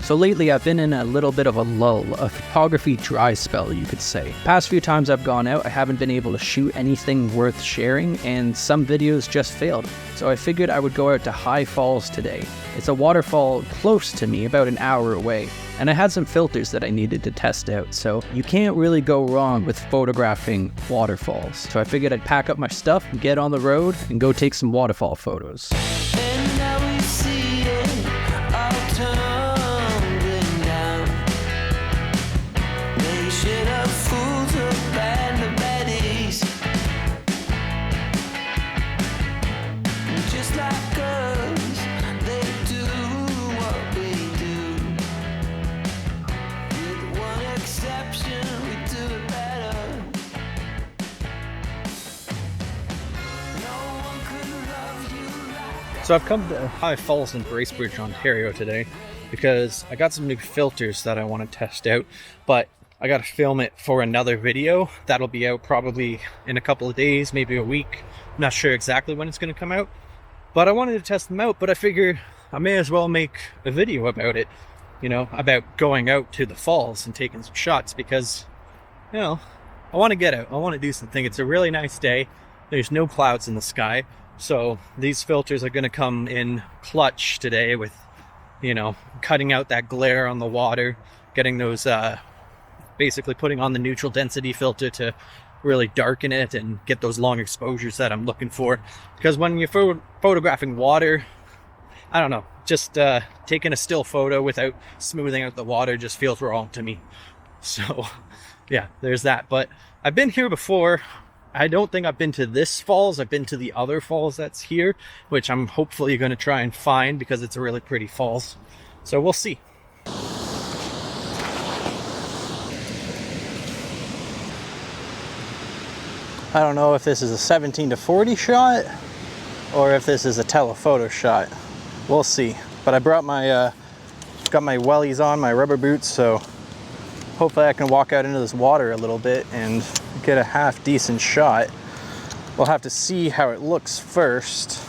So lately I've been in a little bit of a lull, a photography dry spell you could say. Past few times I've gone out, I haven't been able to shoot anything worth sharing, and some videos just failed. So I figured I would go out to High Falls today. It's a waterfall close to me, about an hour away, and I had some filters that I needed to test out, so you can't really go wrong with photographing waterfalls. So I figured I'd pack up my stuff, get on the road, and go take some waterfall photos. And now we see it all tumbling down. They should have fooled the band of baddies. Just like us, they do what we do. With one exception, we do it better. No one could love you like. So I've come to High Falls in Bracebridge, Ontario today because I got some new filters that I want to test out, but I got to film it for another video that'll be out probably in a couple of days, maybe a week. I'm not sure exactly when it's going to come out, but I wanted to test them out. But I figured I may as well make a video about it, you know, about going out to the falls and taking some shots, because, you know, I want to get out. I want to do something. It's a really nice day. There's no clouds in the sky. So these filters are going to come in clutch today with, you know, cutting out that glare on the water, getting those, basically putting on the neutral density filter to really darken it and get those long exposures that I'm looking for. Because when you're photographing water, I don't know, just taking a still photo without smoothing out the water just feels wrong to me. So yeah, there's that. But I've been here before. I don't think I've been to this falls. I've been to the other falls that's here, which I'm hopefully going to try and find because it's a really pretty falls. So we'll see. I don't know if this is a 17-40 shot or if this is a telephoto shot. We'll see. But I brought my got my wellies on, my rubber boots, so hopefully I can walk out into this water a little bit and get a half decent shot. We'll have to see how it looks first.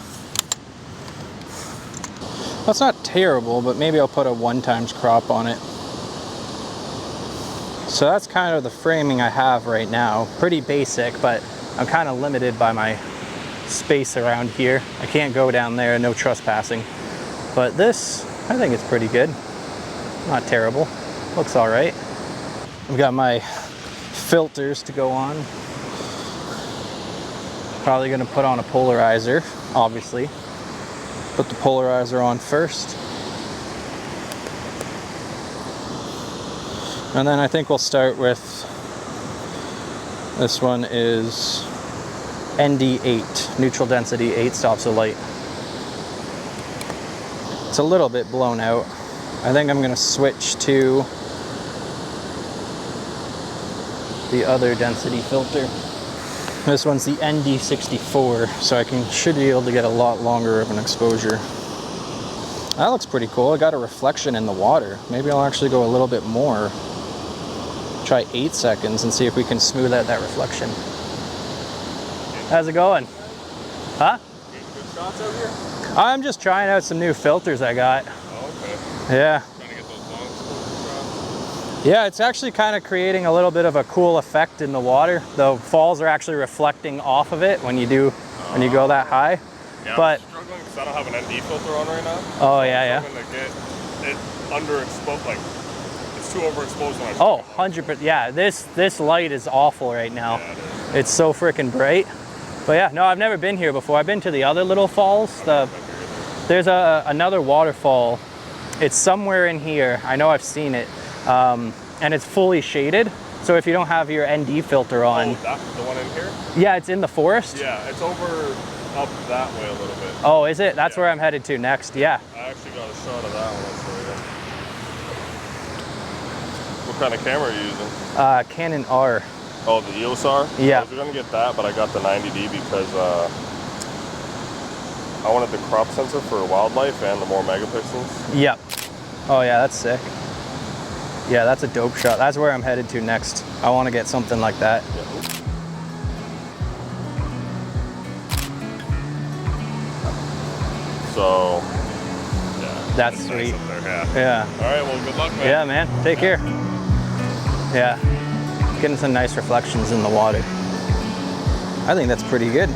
That's not terrible, but maybe I'll put a 1x crop on it. So that's kind of the framing I have right now. Pretty basic, but I'm kind of limited by my space around here. I can't go down there, no trespassing. But this, I think it's pretty good. Not terrible, looks all right. I've got my filters to go on. Probably gonna put on a polarizer, obviously. Put the polarizer on first. And then I think we'll start with, this one is ND8, neutral density 8 stops of light. It's a little bit blown out. I think I'm gonna switch to the other density filter. This one's the ND64, so I should be able to get a lot longer of an exposure. That looks pretty cool. I got a reflection in the water. Maybe I'll actually go a little bit more. Try 8 seconds and see if we can smooth out that reflection. How's it going? Huh? Getting good shots out here? I'm just trying out some new filters I got. Oh, okay. Yeah. Trying to get those long exposure shots. Yeah, it's actually kind of creating a little bit of a cool effect in the water. The falls are actually reflecting off of it when you go that high. Yeah, but I'm struggling because I don't have an ND filter on right now. Oh yeah, I'm struggling to get it underexposed, like it's too overexposed when I Oh, 100%. Yeah, this light is awful right now. Yeah, it is. It's so freaking bright. But yeah, no, I've never been here before. I've been to the other little falls. There's another waterfall. It's somewhere in here. I know I've seen it. And it's fully shaded. So if you don't have your ND filter on. Oh, that's the one in here? Yeah, it's in the forest. Yeah, it's over up that way a little bit. Oh, is it? That's where I'm headed to next. Yeah. I actually got a shot of that one. What kind of camera are you using? Canon R. Oh, the EOS R? Yeah. I was gonna get that, but I got the 90D because I wanted the crop sensor for wildlife and the more megapixels. Yep. Oh yeah, that's sick. Yeah, that's a dope shot. That's where I'm headed to next. I want to get something like that. Yeah. So, yeah. That's It's sweet. nice up there, yeah. Yeah. All right, well, good luck, man. Yeah, man. Take care. Yeah. Getting some nice reflections in the water. I think that's pretty good.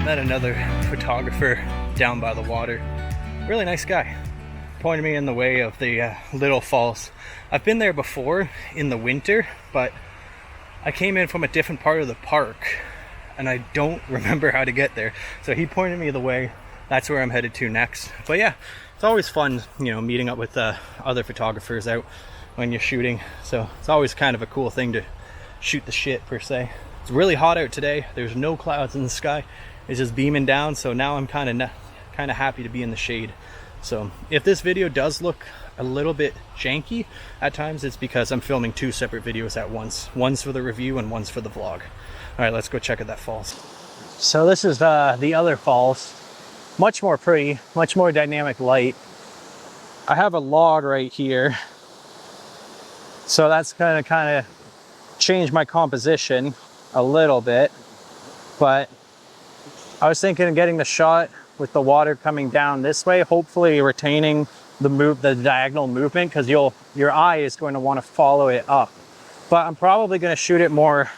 Met another photographer down by the water. Really nice guy. Pointed me in the way of the Little Falls. I've been there before in the winter, but I came in from a different part of the park and I don't remember how to get there. So he pointed me the way. That's where I'm headed to next. But yeah, it's always fun, you know, meeting up with other photographers out when you're shooting. So it's always kind of a cool thing to shoot the shit per se. It's really hot out today. There's no clouds in the sky. It's just beaming down. So now I'm kind of happy to be in the shade. So if this video does look a little bit janky at times, it's because I'm filming two separate videos at once. One's for the review and one's for the vlog. All right, let's go check out that falls. So this is the other falls. Much more pretty, much more dynamic light. I have a log right here. So that's gonna kind of change my composition a little bit. But I was thinking of getting the shot with the water coming down this way, hopefully retaining the diagonal movement, because your eye is going to want to follow it up. But I'm probably going to shoot it more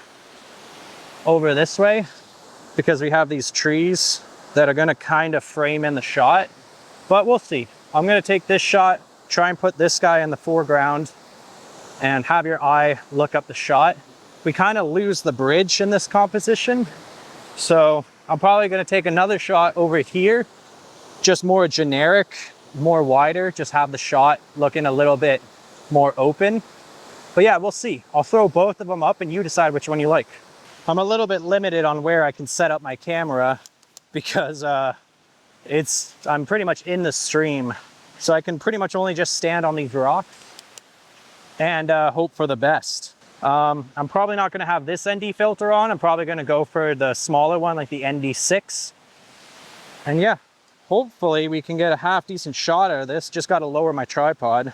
over this way because we have these trees that are going to kind of frame in the shot. But we'll see. I'm going to take this shot, try and put this guy in the foreground and have your eye look up the shot. We kind of lose the bridge in this composition. So I'm probably going to take another shot over here, just more generic, more wider, just have the shot looking a little bit more open. But yeah, we'll see. I'll throw both of them up and you decide which one you like. I'm a little bit limited on where I can set up my camera because I'm pretty much in the stream. So I can pretty much only just stand on these rocks and hope for the best. I'm probably not going to have this ND filter on. I'm probably going to go for the smaller one, like the ND6. And yeah, hopefully we can get a half decent shot out of this. Just got to lower my tripod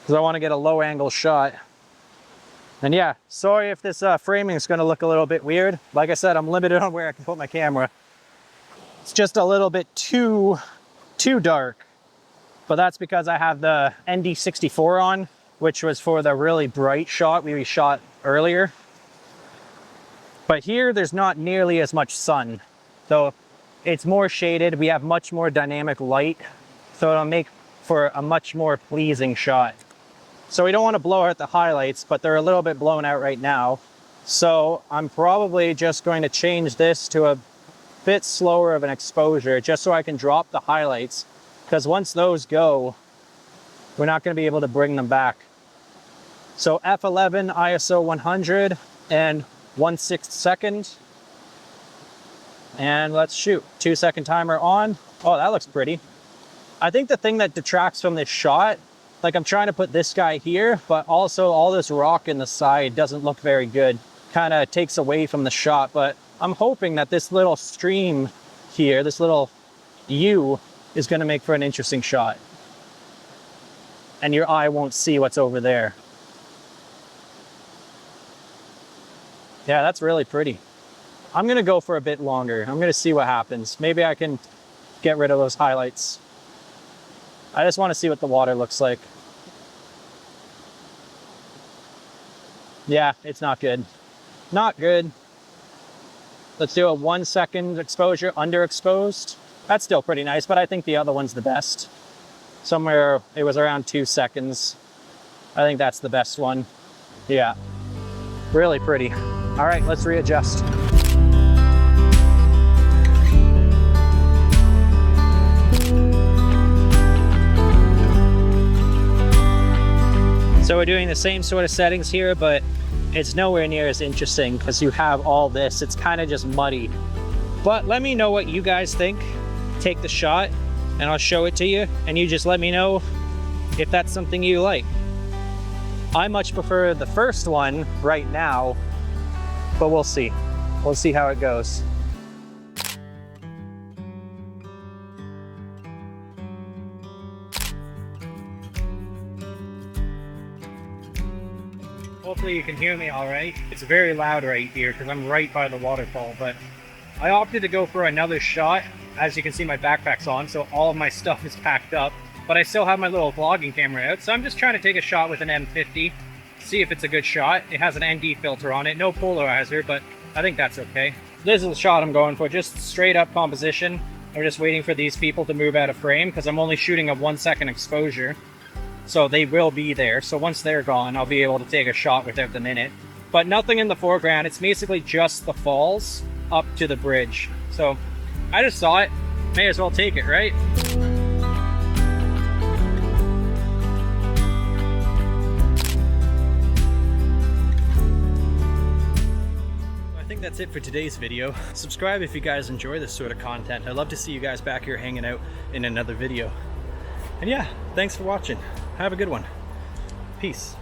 because I want to get a low angle shot. And yeah, sorry if this framing is going to look a little bit weird. Like I said, I'm limited on where I can put my camera. It's just a little bit too dark. But that's because I have the ND64 on, which was for the really bright shot we shot earlier. But here there's not nearly as much sun. So it's more shaded. We have much more dynamic light. So it'll make for a much more pleasing shot. So we don't want to blow out the highlights, but they're a little bit blown out right now. So I'm probably just going to change this to a bit slower of an exposure just so I can drop the highlights. Because once those go, we're not going to be able to bring them back. So F11 ISO 100 and 1/6 second. And let's shoot. 2-second timer on. Oh, that looks pretty. I think the thing that detracts from this shot, like I'm trying to put this guy here, but also all this rock in the side doesn't look very good. Kind of takes away from the shot, but I'm hoping that this little stream here, this little U, is going to make for an interesting shot. And your eye won't see what's over there. Yeah, that's really pretty. I'm going to go for a bit longer. I'm going to see what happens. Maybe I can get rid of those highlights. I just want to see what the water looks like. Yeah, it's not good. Not good. Let's do a 1 second exposure underexposed. That's still pretty nice, but I think the other one's the best. Somewhere it was around 2 seconds. I think that's the best one. Yeah, really pretty. All right, let's readjust. So we're doing the same sort of settings here, but it's nowhere near as interesting because you have all this. It's kind of just muddy. But let me know what you guys think. Take the shot and I'll show it to you, and you just let me know if that's something you like. I much prefer the first one right now, but we'll see. We'll see how it goes. hopefully you can hear me all right. It's very loud right here because I'm right by the waterfall, but I opted to go for another shot. As you can see, my backpack's on, so all of my stuff is packed up, but I still have my little vlogging camera out, so I'm just trying to take a shot with an M50, see if it's a good shot. It has an ND filter on it, no polarizer, but I think that's okay. This is the shot I'm going for, just straight up composition. I'm just waiting for these people to move out of frame because I'm only shooting a 1 second exposure. So they will be there. So once they're gone, I'll be able to take a shot without them in it. But nothing in the foreground. It's basically just the falls up to the bridge. So I just saw it. May as well take it, right? I think that's it for today's video. Subscribe if you guys enjoy this sort of content. I'd love to see you guys back here hanging out in another video. And yeah, thanks for watching. Have a good one. Peace.